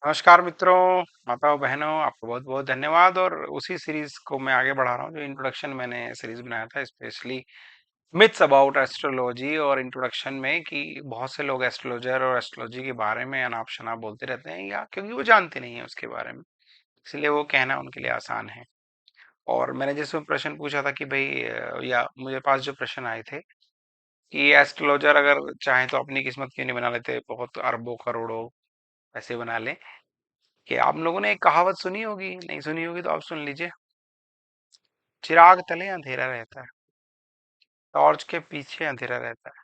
नमस्कार मित्रों, माताओं बहनों, आपको बहुत बहुत धन्यवाद। और उसी सीरीज को मैं आगे बढ़ा रहा हूँ जो इंट्रोडक्शन मैंने सीरीज बनाया था, स्पेशली मिथ्स अबाउट एस्ट्रोलॉजी। और इंट्रोडक्शन में कि बहुत से लोग एस्ट्रोलॉजर और एस्ट्रोलॉजी के बारे में अनाप शनाप बोलते रहते हैं, या क्योंकि वो जानते नहीं है उसके बारे में, इसलिए वो कहना उनके लिए आसान है। और मैंने जिसमें प्रश्न पूछा था कि भाई या मुझे पास जो प्रश्न आए थे कि एस्ट्रोलॉजर अगर चाहे तो अपनी किस्मत क्यों नहीं बना लेते, बहुत अरबों करोड़ों पैसे बना ले। कि आप लोगों ने एक कहावत सुनी होगी, नहीं सुनी होगी तो आप सुन लीजिए। चिराग तले अंधेरा रहता है, टॉर्च के पीछे अंधेरा रहता है।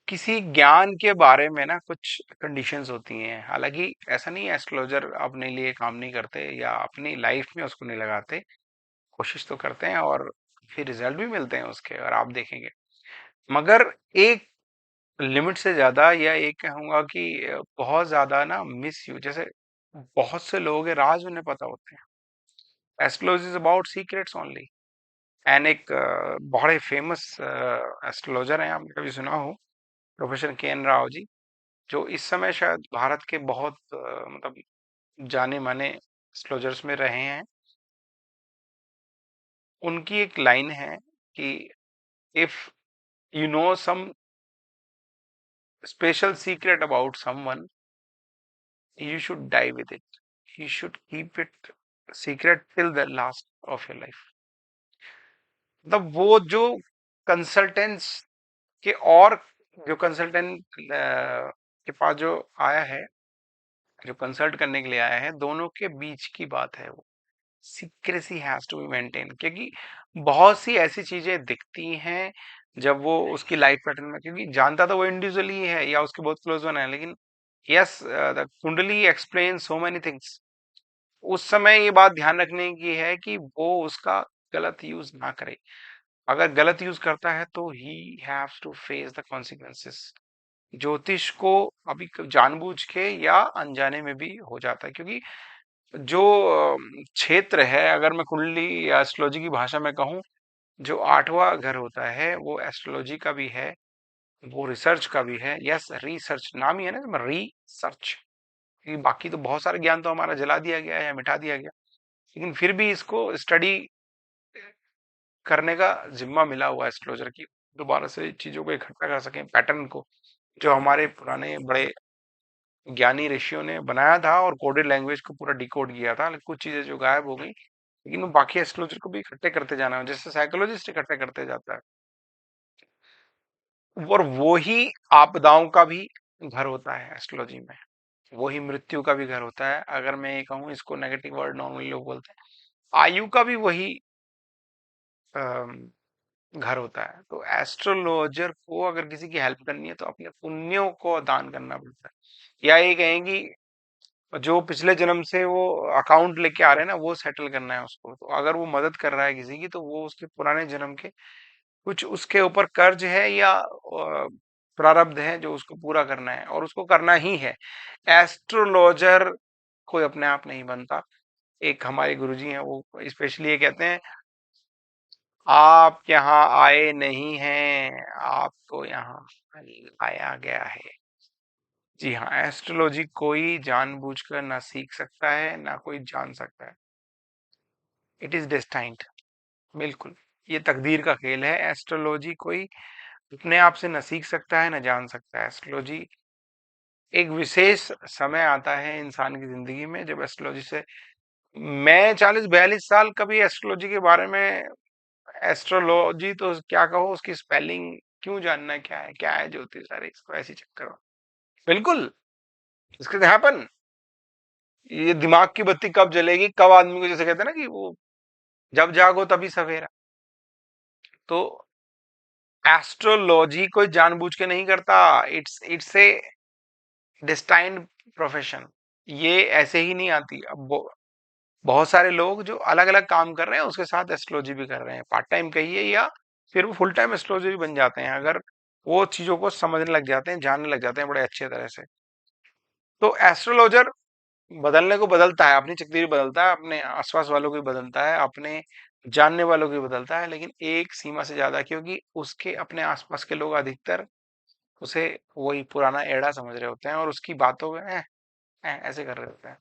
किसी ज्ञान के बारे में ना कुछ कंडीशंस होती हैं। हालांकि ऐसा नहीं है एस्ट्रोलॉजर अपने लिए काम नहीं करते या अपनी लाइफ में उसको नहीं लगाते, कोशिश तो करते हैं और फिर रिजल्ट भी मिलते हैं उसके, और आप देखेंगे। मगर एक लिमिट से ज्यादा, या एक कहूंगा कि बहुत ज्यादा ना मिस यूज, जैसे बहुत से लोग हैं राज उन्हें पता होते हैं। Astrology is about secrets only. And एक बड़े फेमस एस्ट्रोलॉजर हैं, आपने कभी सुना हो, प्रोफेसर के एन राव जी, जो इस समय शायद भारत के बहुत मतलब जाने माने एस्ट्रोलॉजर्स में रहे हैं। उनकी एक लाइन है कि if you know some special secret about someone, you should die with it, you should keep it secret till the last of your life. मतलब वो जो कंसल्टेंट्स के, और जो कंसल्टेंट के पास जो आया है, जो कंसल्ट करने के लिए आया है, दोनों के बीच की बात है वो। Secrecy has to be maintain, क्योंकि बहुत सी ऐसी चीजें दिखती हैं जब वो उसकी लाइफ पैटर्न में, क्योंकि जानता तो वो इंडिविजुअली ही है या उसके बहुत क्लोज वन है, लेकिन यस, द कुंडली एक्सप्लेन सो मेनी थिंग्स। उस समय ये बात ध्यान रखने की है कि वो उसका गलत यूज ना करे। अगर गलत यूज करता है तो he haves to face the consequences. ज्योतिष को अभी जानबूझ के या अनजाने में भी हो जाता है, क्योंकि जो क्षेत्र है, अगर मैं कुंडली या एस्ट्रोलॉजी की भाषा में कहूँ, जो आठवां घर होता है वो एस्ट्रोलॉजी का भी है, वो रिसर्च का भी है। यस, रिसर्च नाम ही है ना, रिसर्च। क्योंकि बाकी तो बहुत सारे ज्ञान तो हमारा जला दिया गया है या मिटा दिया गया, लेकिन फिर भी इसको स्टडी करने का जिम्मा मिला हुआ है एस्ट्रोलॉजर की, दोबारा से चीजों को इकट्ठा कर सकें, पैटर्न को, जो हमारे पुराने बड़े ज्ञानी ऋषियों ने बनाया था और कोडेड लैंग्वेज को पूरा डिकोड किया था। लेकिन कुछ चीजें जो गायब हो गई, लेकिन वो बाकी एस्ट्रोलॉजर को भी इकट्ठे करते जाना है, जैसे साइकोलॉजिस्ट इकट्ठे करते जाता है। और वो ही आपदाओं का भी घर होता है एस्ट्रोलॉजी में, वही मृत्यु का भी घर होता है। अगर मैं ये कहूँ, इसको नेगेटिव वर्ड नॉर्मली लोग बोलते हैं, आयु का भी वही घर होता है। तो एस्ट्रोलॉजर को अगर किसी की हेल्प करनी है तो अपने पुण्यों को दान करना पड़ता है, या ये कहेंगी जो पिछले जन्म से वो अकाउंट लेके आ रहे हैं ना, वो सेटल करना है उसको। तो अगर वो मदद कर रहा है किसी की, तो वो उसके पुराने जन्म के कुछ उसके ऊपर कर्ज है या प्रारब्ध है जो उसको पूरा करना है, और उसको करना ही है। एस्ट्रोलॉजर कोई अपने आप नहीं बनता। एक हमारे गुरुजी हैं, वो स्पेशली ये कहते हैं, आप यहाँ आए नहीं हैं, आपको यहाँ आया गया है। जी हाँ, एस्ट्रोलॉजी कोई जानबूझकर ना सीख सकता है, ना कोई जान सकता है। It is destined. बिल्कुल, ये तकदीर का खेल है। एस्ट्रोलॉजी कोई अपने आप से न सीख सकता है, न जान सकता है। एस्ट्रोलॉजी एक विशेष समय आता है इंसान की जिंदगी में जब एस्ट्रोलॉजी से, मैं 40-42 साल कभी एस्ट्रोलॉजी के बारे में, एस्ट्रोलॉजी तो क्या कहो, उसकी स्पेलिंग क्यों जानना, क्या है ज्योतिष, अरे इसको ऐसी चक्कर में। बिल्कुल, इसके हैपन, ये दिमाग की बत्ती कब जलेगी, कब आदमी को, जैसे कहते हैं ना कि वो जब जागो तभी सवेरा। तो एस्ट्रोलॉजी कोई जानबूझ के नहीं करता। It's a destined profession. ये ऐसे ही नहीं आती। अब बहुत सारे लोग जो अलग अलग काम कर रहे हैं उसके साथ एस्ट्रोलॉजी भी कर रहे हैं, पार्ट टाइम कहिए, या फिर वो फुल टाइम एस्ट्रोलॉजी भी बन जाते हैं, अगर वो चीजों को समझने लग जाते हैं, जानने लग जाते हैं बड़े अच्छे तरह से। तो एस्ट्रोलॉजर बदलने को बदलता है, अपनी चक्कर बदलता है, अपने आसपास वालों की बदलता है, अपने जानने वालों की बदलता है, लेकिन एक सीमा से ज्यादा, क्योंकि उसके अपने आसपास के लोग अधिकतर उसे वही पुराना एड़ा समझ रहे होते हैं और उसकी बातों में ऐसे कर रहे होते हैं।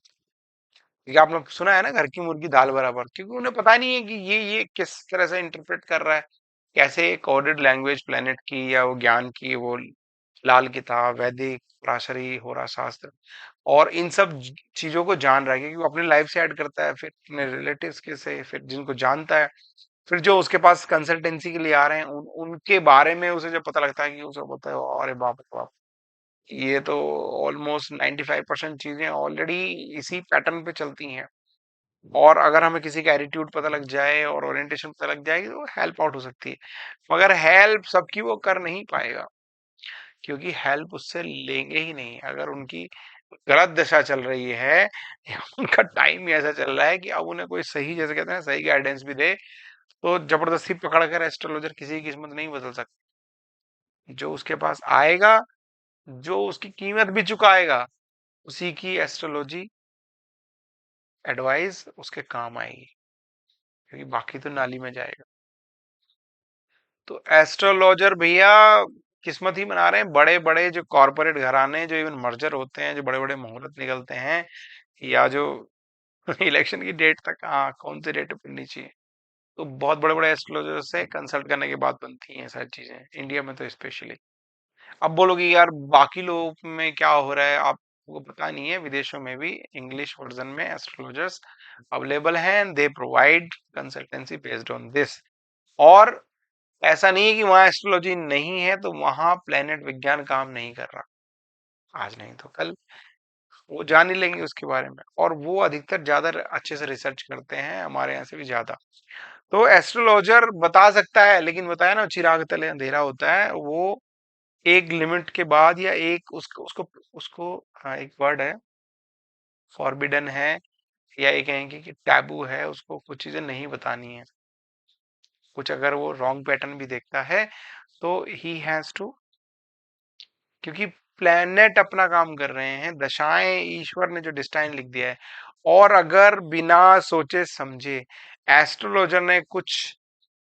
क्योंकि आपने सुना है ना, घर की मुर्गी दाल बराबर, क्योंकि उन्हें पता नहीं है कि ये किस तरह से इंटरप्रेट कर रहा है, कैसे कोडेड लैंग्वेज प्लेनेट की या वो ज्ञान की, वो लाल किताब, वैदिक, पराशरी, होरा शास्त्र और इन सब चीजों को जान रहा है, क्योंकि वो अपनी लाइफ से ऐड करता है, फिर अपने रिलेटिव्स के से, फिर जिनको जानता है, फिर जो उसके पास कंसल्टेंसी के लिए आ रहे हैं उनके बारे में उसे जब पता लगता है, कि उसे पता है, अरे बाप रे बाप, ये तो ऑलमोस्ट 95% चीजें ऑलरेडी इसी पैटर्न पे चलती हैं। और अगर हमें किसी का एटीट्यूड पता लग जाए और ओरिएंटेशन पता लग जाए तो हेल्प आउट हो सकती है, मगर हेल्प सबकी वो कर नहीं पाएगा, क्योंकि हेल्प उससे लेंगे ही नहीं अगर उनकी गलत दशा चल रही है या उनका टाइम ही ऐसा चल रहा है कि अब उन्हें कोई सही, जैसे कहते हैं, सही गाइडेंस भी दे तो जबरदस्ती पकड़ कर एस्ट्रोलॉजर किसी की किस्मत नहीं बदल सकता। जो उसके पास आएगा, जो उसकी कीमत भी चुकाएगा, उसी की एस्ट्रोलॉजी एडवाइस उसके काम आएगी, क्योंकि बाकी तो नाली में जाएगा। तो एस्ट्रोलॉजर भैया किस्मत ही बना रहे हैं, बड़े बड़े जो कॉरपोरेट घराने, जो इवन मर्जर होते हैं, जो बड़े बड़े मुहूर्त निकलते हैं, या जो इलेक्शन की डेट तक, हाँ कौन सी डेट पड़नी चाहिए, तो बहुत बड़े बड़े एस्ट्रोलॉजर से कंसल्ट करने के बाद बनती हैं सारी चीजें, इंडिया में तो स्पेशली। अब बोलोगे यार बाकी लोगों में क्या हो रहा है, आपको पता नहीं है, विदेशों में भी इंग्लिश वर्जन में एस्ट्रोलॉजर्स अवेलेबल हैं, they provide consultancy based on this. और ऐसा नहीं है कि वहां एस्ट्रोलॉजी नहीं है तो वहां प्लेनेट विज्ञान काम नहीं कर रहा, आज नहीं तो कल वो जान ही लेंगे उसके बारे में, और वो अधिकतर ज्यादा अच्छे से रिसर्च करते हैं हमारे यहाँ से भी ज्यादा। तो एस्ट्रोलॉजर बता सकता है, लेकिन बताया ना, चिराग तले अंधेरा होता है, वो एक लिमिट के बाद, या एक उसको उसको उसको हाँ, एक वर्ड है, फॉरबिडन है, या ये कहेंगे कि टैबू है, उसको कुछ चीजें नहीं बतानी है, कुछ अगर वो रॉन्ग पैटर्न भी देखता है तो ही हैज टू, क्योंकि प्लेनेट अपना काम कर रहे हैं, दशाएं ईश्वर ने जो डिस्टाइन लिख दिया है। और अगर बिना सोचे समझे एस्ट्रोलॉजर ने कुछ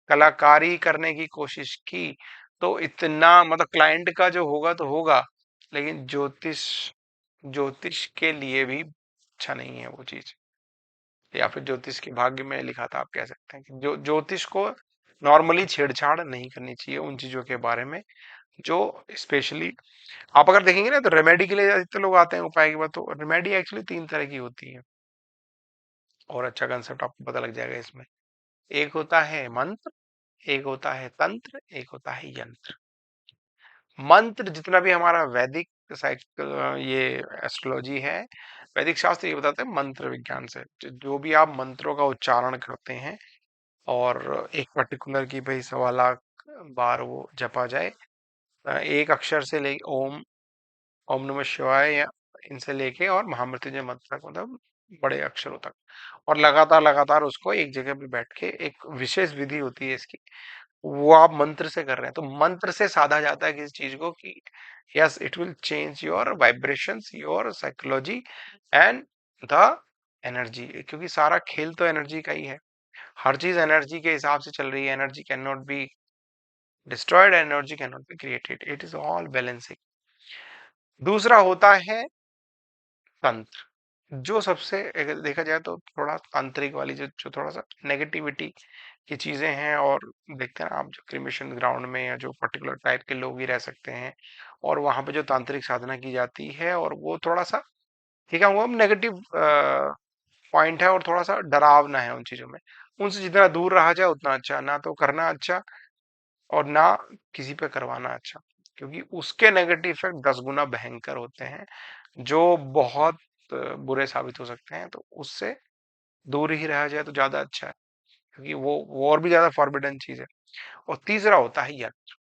कलाकारी करने की कोशिश की, तो इतना मतलब क्लाइंट का जो होगा तो होगा, लेकिन ज्योतिष ज्योतिष के लिए भी अच्छा नहीं है वो चीज, या फिर ज्योतिष के भाग्य में लिखा था, आप कह सकते हैं कि जो ज्योतिष को नॉर्मली छेड़छाड़ नहीं करनी चाहिए उन चीजों के बारे में, जो स्पेशली आप अगर देखेंगे ना, तो रेमेडी के लिए अधिकतर लोग आते हैं उपाय के बाद, तो रेमेडी एक्चुअली 3 तरह की होती है, और अच्छा कंसेप्ट आपको पता लग जाएगा इसमें। एक होता है मंत्र, एक होता है तंत्र, एक होता है यंत्र। मंत्र जितना भी हमारा वैदिक साइकिल, ये एस्ट्रोलॉजी है, वैदिक शास्त्र ये बताते हैं मंत्र विज्ञान से, जो भी आप मंत्रों का उच्चारण करते हैं, और एक पर्टिकुलर की भाई 1.25 लाख बार वो जपा जाए, एक अक्षर से ले ओम, ओम नमः शिवाय, या इनसे लेके और महामृत्युंजय मंत्र तक, मतलब बड़े अक्षरों तक, और लगातार लगातार उसको एक जगह पे बैठ के, एक विशेष विधि होती है इसकी, वो आप मंत्र से कर रहे हैं, तो मंत्र से साधा जाता है किसी चीज को कि yes it will change your vibrations, your psychology and the energy, क्योंकि सारा खेल तो एनर्जी का ही है, हर चीज एनर्जी के हिसाब से चल रही है, energy can not be destroyed, energy can not be created, it is all balancing. दूसरा होता है तंत्र, जो सबसे अगर देखा जाए तो थोड़ा तांत्रिक वाली, जो थोड़ा सा नेगेटिविटी की चीजें हैं, और देखते हैं ना आप, जो क्रिमेशन ग्राउंड में या जो पर्टिकुलर टाइप के लोग ही रह सकते हैं, और वहां पे जो तांत्रिक साधना की जाती है, और वो थोड़ा सा ठीक है, वो नेगेटिव पॉइंट है, और थोड़ा सा डरावना है उन चीजों में, उनसे जितना दूर रहा जाए उतना अच्छा, ना तो करना अच्छा और ना किसी पे करवाना अच्छा, क्योंकि उसके नेगेटिव इफेक्ट 10 गुना भयंकर होते हैं, जो बहुत बुरे साबित हो सकते हैं, तो उससे दूर ही रहा जाए तो ज्यादा अच्छा है, क्योंकि वो और भी ज्यादा फॉरबिडन चीज है। और तीसरा होता है यंत्र,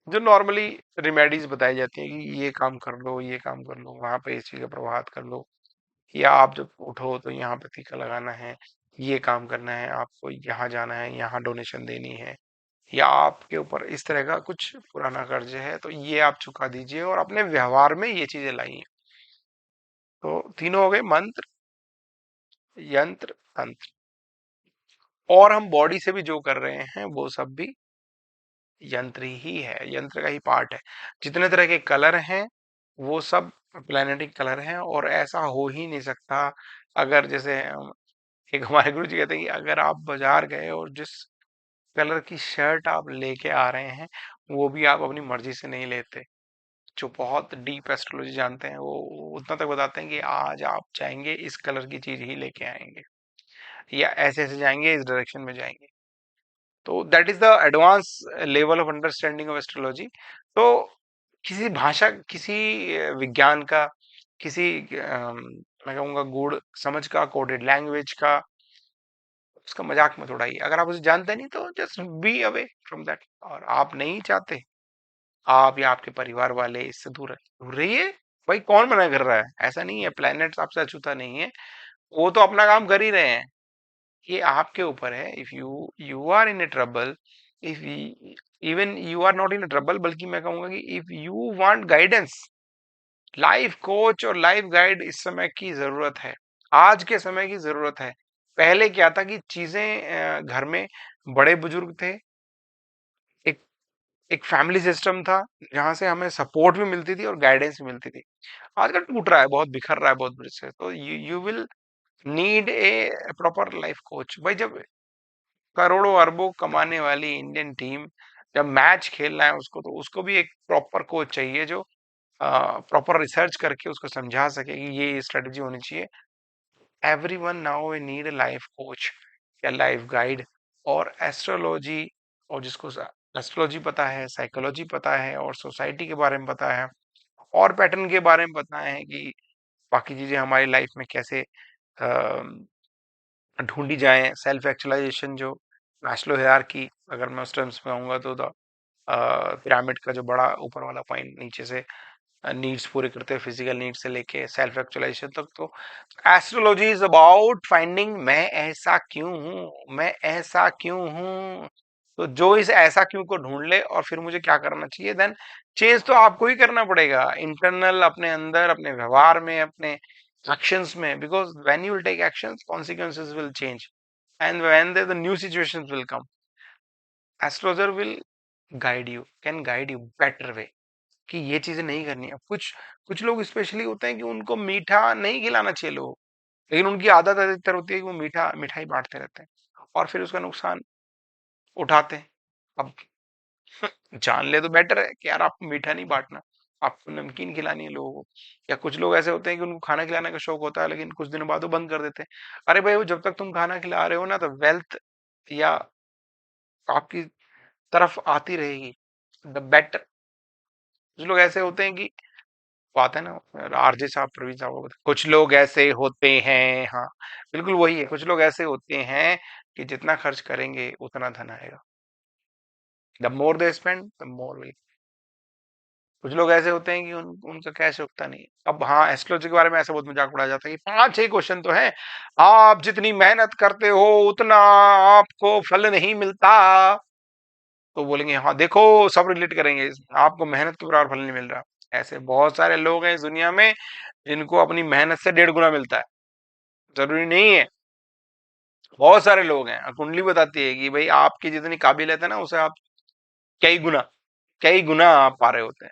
जो नॉर्मली रिमेडीज बताई जाती है कि ये काम कर लो, ये काम कर लो, वहां पे इस चीज का प्रभाव कर लो, या आप जब उठो तो यहाँ पे टीका लगाना है, ये काम करना है, आपको यहाँ जाना है, यहाँ डोनेशन देनी है, या आपके ऊपर इस तरह का कुछ पुराना कर्ज है तो ये आप चुका दीजिए, और अपने व्यवहार में ये चीजें लाइए। तो तीनों हो गए, मंत्र, यंत्र, तंत्र। और हम बॉडी से भी जो कर रहे हैं वो सब भी यंत्र ही है, यंत्र का ही पार्ट है। जितने तरह के कलर हैं, वो सब प्लैनेटिक कलर हैं और ऐसा हो ही नहीं सकता। अगर जैसे एक हमारे गुरु जी कहते हैं कि अगर आप बाजार गए और जिस कलर की शर्ट आप लेके आ रहे हैं वो भी आप अपनी मर्जी से नहीं लेते। जो बहुत डीप एस्ट्रोलॉजी जानते हैं वो उतना तक बताते हैं कि आज आप चाहेंगे इस कलर की चीज ही लेके आएंगे, या ऐसे ऐसे जाएंगे, इस डायरेक्शन में जाएंगे। तो that is the advance level of understanding of astrology. तो किसी भाषा, किसी विज्ञान का, किसी मैं कहूँगा गूढ़ समझ का, कोडेड लैंग्वेज का, उसका मजाक मत उड़ाइए। अगर आप उसे जानते नहीं तो just be away from that. और आप नहीं चाहते, आप या आपके परिवार वाले इससे दूर दूर रहिए। भाई कौन मना कर रहा है? ऐसा नहीं है, प्लेनेट्स आपसे अछूता नहीं है, वो तो अपना काम कर ही रहे हैं। ये आपके ऊपर है। If you are in a trouble, if even you are not in a trouble, बल्कि मैं कहूंगा कि if you want guidance, life coach और लाइफ गाइड इस समय की जरूरत है, आज के समय की जरूरत है। पहले क्या था कि चीजें घर में बड़े बुजुर्ग थे, एक एक फैमिली सिस्टम था जहां से हमें सपोर्ट भी मिलती थी और गाइडेंस भी मिलती थी। आजकल टूट रहा है, बहुत बिखर रहा है, बहुत बुरे से। तो you will need a proper life coach. भाई जब करोड़ों अरबों कमाने वाली इंडियन टीम जब मैच खेलना है उसको, तो उसको भी एक प्रॉपर कोच चाहिए जो प्रॉपर रिसर्च करके उसको समझा सके कि ये स्ट्रेटजी होनी चाहिए। Everyone now we need a life coach या लाइफ गाइड। और एस्ट्रोलॉजी, और जिसको एस्ट्रोलॉजी पता है, साइकोलॉजी पता है, और सोसाइटी के बारे में पता है, और पैटर्न के बारे में पता है कि बाकी चीजें हमारी लाइफ में कैसे ढूंढी जाए, सेल्फ एक्चुअलाइजेशन जो मैस्लो हायरार्की, अगर मैं उस टर्म्स में आऊंगा तो द पिरामिड का जो बड़ा ऊपर वाला पॉइंट, नीचे से नीड्स पूरे करते हैं, फिजिकल नीड्स से लेके सेल्फ एक्चुअलाइजेशन तक। तो एस्ट्रोलॉजी इज अबाउट फाइंडिंग मैं ऐसा क्यों हूं, मैं ऐसा क्यों हूं। तो जो इस ऐसा क्यों को ढूंढ ले और फिर मुझे क्या करना चाहिए, देन चेंज तो आपको ही करना पड़ेगा इंटरनल, अपने अंदर, अपने व्यवहार में, अपने actions में। because when you will take actions, consequences will change, and when the new situations will come, astrologer will guide you, can guide you better way कि ये चीजें नहीं करनी है। कुछ कुछ लोग स्पेशली होते हैं कि उनको मीठा नहीं खिलाना चाहिए लोग, लेकिन उनकी आदत अधिकतर होती है कि वो मिठाई बांटते रहते हैं और फिर उसका नुकसान उठाते हैं। अब जान ले तो बेटर है कि यार आपको मीठा नहीं बांटना, आपको नमकीन खिलानी है लोगों को। या कुछ लोग ऐसे होते हैं कि उनको खाना खिलाने का शौक होता है लेकिन कुछ दिनों बाद वो बंद कर देते हैं। अरे भाई वो जब तक तुम खाना खिला रहे हो ना, तो वेल्थ या आपकी तरफ आती रहेगी, द बेटर। कुछ लोग ऐसे होते हैं कि बात है ना, आरजे साहब, प्रवीण साहब को कुछ लोग ऐसे होते हैं, हाँ बिल्कुल वही है। कुछ लोग ऐसे होते हैं कि जितना खर्च करेंगे उतना धन आएगा। The more they spend the more will. कुछ लोग ऐसे होते हैं कि उनका कैश रुकता नहीं। अब हाँ, एस्ट्रोलॉजी के बारे में ऐसा बहुत मजाक उड़ाया जाता है कि 5-6 क्वेश्चन तो है, आप जितनी मेहनत करते हो उतना आपको फल नहीं मिलता। तो बोलेंगे हाँ देखो, सब रिलेट करेंगे आपको मेहनत के बराबर फल नहीं मिल रहा। ऐसे बहुत सारे लोग हैं इस दुनिया में जिनको अपनी मेहनत से 1.5 गुना मिलता है। जरूरी नहीं है, बहुत सारे लोग हैं। कुंडली बताती है कि भाई आपकी जितनी काबिलियत है ना, उसे आप कई गुना, कई गुना आप पा रहे होते हैं।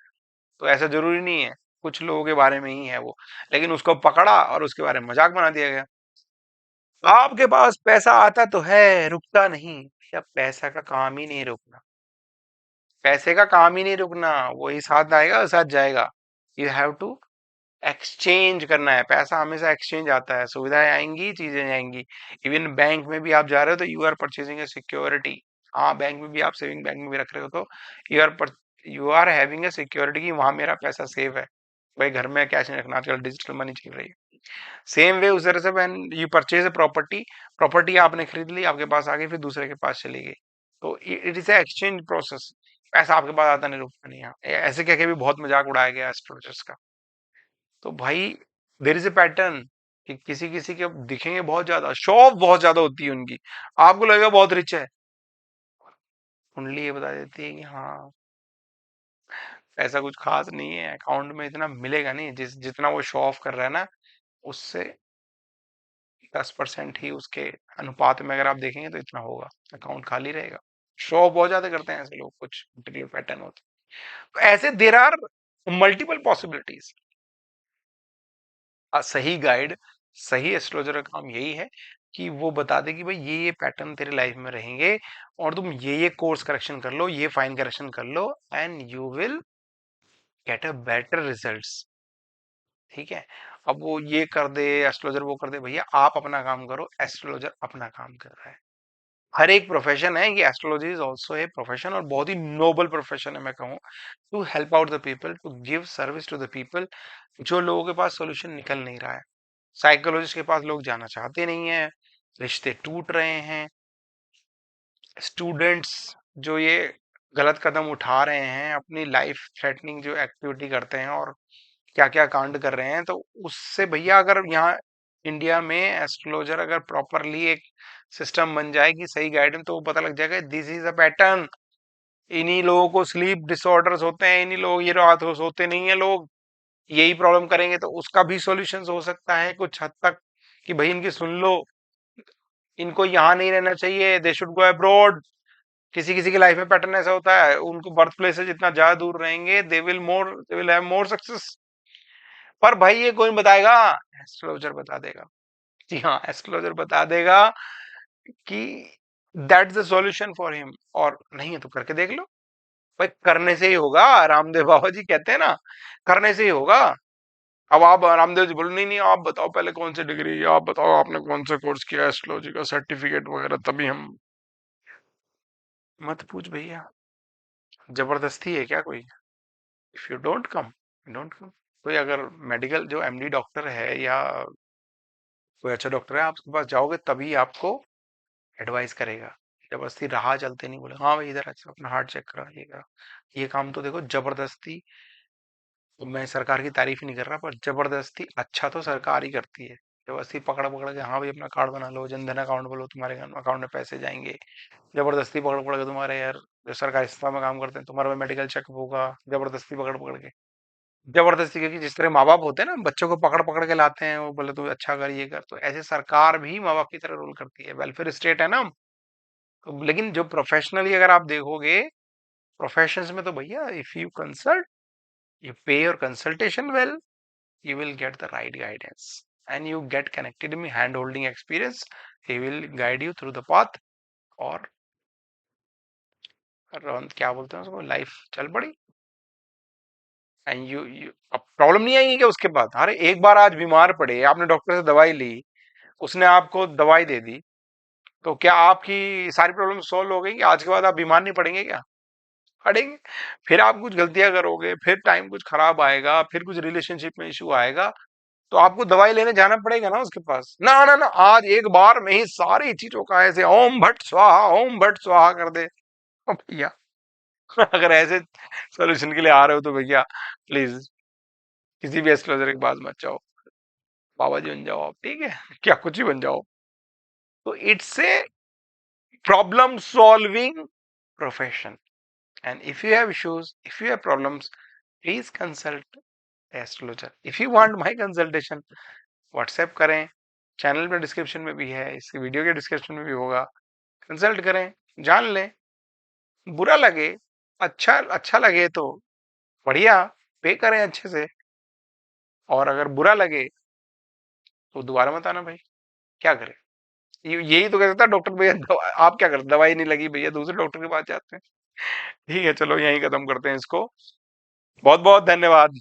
तो ऐसा जरूरी नहीं है, कुछ लोगों के बारे में ही है वो। लेकिन उसको पकड़ा और उसके बारे में मजाक बना दिया गया। आपके पास पैसा आता तो है, रुकता नहीं भैया। पैसा का काम ही नहीं रुकना, पैसे का काम ही नहीं रुकना, वही साथ आएगा साथ जाएगा। यू हैव टू एक्सचेंज करना है। पैसा हमेशा एक्सचेंज आता है, सुविधाएं आएंगी, चीजें आएंगी। इवन बैंक में भी आप जा रहे हो तो you are purchasing a security. हाँ, बैंक में भी आप सेविंग बैंक में भी रख रहे हो तो you are having a security कि वहां मेरा पैसा सेफ है। भाई घर में कैश नहीं रखना, आजकल डिजिटल मनी चल रही है। सेम वे उस तरह से when you purchase a property, property आपने खरीद ली, आपके पास आ गई, फिर दूसरे के पास चली गई। तो it is a exchange process. पैसा आपके पास आता नहीं, रुकता नहीं। हाँ, ऐसे कह के भी बहुत मजाक उड़ाया गया एस्ट्रोलॉजर्स का। तो भाई देर इज ए पैटर्न कि किसी किसी के दिखेंगे बहुत ज्यादा, शो ऑफ बहुत ज्यादा होती है उनकी, आपको लगेगा बहुत रिच है। कुंडली ये बता देती है कि हाँ, ऐसा कुछ खास नहीं है, अकाउंट में इतना मिलेगा नहीं। जितना वो शो ऑफ कर रहा है ना, उससे 10% ही उसके अनुपात में अगर आप देखेंगे तो इतना होगा, अकाउंट खाली रहेगा। शो ऑफ बहुत ज्यादा करते हैं ऐसे लोग, कुछ पर्टिकुलर पैटर्न होते हैं। तो ऐसे देर आर मल्टीपल पॉसिबिलिटीज। सही गाइड, सही एस्ट्रोलॉजर का काम यही है कि वो बता दे कि भाई ये पैटर्न तेरे लाइफ में रहेंगे और तुम ये कोर्स करेक्शन कर लो, ये फाइन करेक्शन कर लो, and you will get a better results. ठीक है। अब वो ये कर दे एस्ट्रोलॉजर, वो कर दे, भैया आप अपना काम करो, एस्ट्रोलॉजर अपना काम कर रहा है। हर एक प्रोफेशन है, ये astrology is also a profession, और बहुत ही नोबल प्रोफेशन है मैं कहूँ, to help out the people, to give service to the people, जो लोगों के पास सोल्यूशन निकल नहीं रहा है। साइकोलॉजिस्ट के पास लोग जाना चाहते नहीं है, रिश्ते टूट रहे हैं, स्टूडेंट्स जो ये गलत कदम उठा रहे हैं, अपनी लाइफ थ्रेटनिंग जो एक्टिविटी करते हैं और क्या क्या कांड कर रहे हैं, तो उससे भैया अगर यहाँ इंडिया में एस्ट्रोलॉजर अगर प्रॉपरली एक सिस्टम बन जाए कि सही गाइडेंस, तो पता लग जाएगा दिस इज अ पैटर्न। इन्हीं लोगों को स्लीप डिसऑर्डर्स होते हैं, इन्हीं लोग ये रात को सोते नहीं है लोग, यही प्रॉब्लम करेंगे तो उसका भी सॉल्यूशन हो सकता है कुछ हद तक, कि भाई इनकी सुन लो, इनको यहाँ नहीं रहना चाहिए, दे शुड गो अब्रॉड। किसी किसी की लाइफ में पैटर्न ऐसा होता है, उनको बर्थ प्लेस से जितना ज्यादा दूर रहेंगे, they will have more success. पर भाई ये कोई बताएगा? एस्ट्रोलॉजर बता देगा। जी हाँ, एस्ट्रोलॉजर बता देगा कि that's the solution for him, और नहीं है तो करके देख लो। भाई करने से ही होगा, रामदेव बाबा जी कहते हैं ना, करने से ही होगा। अब आप रामदेव जी बोलो, नहीं नहीं आप बताओ पहले कौन सी डिग्री, आप बताओ आपने कौन सा कोर्स किया एस्ट्रोलॉजी का, सर्टिफिकेट वगैरह, तभी हम। मत पूछ भैया, जबरदस्ती है क्या कोई? If you don't come, don't come. कोई अगर मेडिकल जो एमडी डॉक्टर है या कोई अच्छा डॉक्टर है, आप उसके पास जाओगे तभी आपको एडवाइस करेगा। जबरदस्ती राह चलते नहीं बोले हाँ भाई इधर अच्छा अपना हार्ट चेक करा, ये करा। ये काम तो देखो जबरदस्ती, तो मैं सरकार की तारीफ ही नहीं कर रहा, पर जबरदस्ती अच्छा तो सरकार ही करती है। जबरदस्ती पकड़ पकड़ के, हाँ भाई अपना कार्ड बना लो, जनधन अकाउंट बोलो, तुम्हारे अकाउंट में पैसे जाएंगे। जबरदस्ती पकड़ पकड़ के तुम्हारे यार जो सरकारी संस्था में काम करते हैं, तुम्हारा मेडिकल चेकअप होगा, जबरदस्ती पकड़ पकड़ के। जबरदस्ती, क्योंकि जिस तरह माँ बाप होते हैं ना, बच्चों को पकड़ पकड़ के लाते हैं, वो बोले तू अच्छा कर ये कर, तो ऐसे सरकार भी माँ बाप की तरह रोल करती है, वेलफेयर स्टेट है ना हम। तो लेकिन जो प्रोफेशनली अगर आप देखोगे, प्रोफेशंस में तो भैया if you consult, you pay your consultation well, you will get the right guidance, and you get connected in hand holding experience, he will guide you through the path, और क्या बोलते हैं उसको, लाइफ चल पड़ी। एंड यू अब problem नहीं आएगी क्या उसके बाद? अरे एक बार आज बीमार पड़े, आपने डॉक्टर से दवाई ली, उसने आपको दवाई दे दी, तो क्या आपकी सारी प्रॉब्लम सॉल्व हो गई? आज के बाद आप बीमार नहीं पड़ेंगे क्या? पड़ेंगे। फिर आप कुछ गलतियां करोगे, फिर टाइम कुछ खराब आएगा, फिर कुछ रिलेशनशिप में इशू आएगा, तो आपको दवाई लेने जाना पड़ेगा ना उसके पास। ना ना ना, आज एक बार में ही सारी चीजों का ऐसे ओम भट्ट स्वाहा ओम भट्ट स्वाहा कर दे। ओ भैया, अगर ऐसे सोल्यूशन के लिए आ रहे हो तो भैया प्लीज किसी भी एस्ट्रोलॉजर के पास मत जाओ, बाबा जी बन जाओ आप, ठीक है? क्या कुछ ही बन जाओ। तो it's a problem solving profession, and if you have issues, if you have problems, please consult astrologer. If you want my consultation, WhatsApp करें, चैनल में डिस्क्रिप्शन में भी है, इसके वीडियो के डिस्क्रिप्शन में भी होगा। कंसल्ट करें, जान लें। बुरा लगे, अच्छा अच्छा लगे तो बढ़िया, पे करें अच्छे से, और अगर बुरा लगे तो दोबारा मत आना भाई। क्या करें? यही तो कह सकता डॉक्टर भैया, आप क्या करते, दवाई नहीं लगी भैया दूसरे डॉक्टर के पास जाते हैं। ठीक है, चलो यहीं खत्म करते हैं इसको। बहुत बहुत धन्यवाद।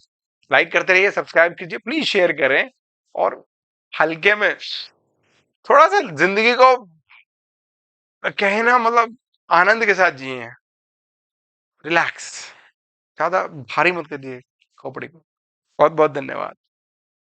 लाइक करते रहिए, सब्सक्राइब कीजिए, प्लीज शेयर करें, और हल्के में थोड़ा सा जिंदगी को कहे ना, मतलब आनंद के साथ जिए, रिलैक्स, ज्यादा भारी मत कर दिए खोपड़ी को। बहुत बहुत धन्यवाद।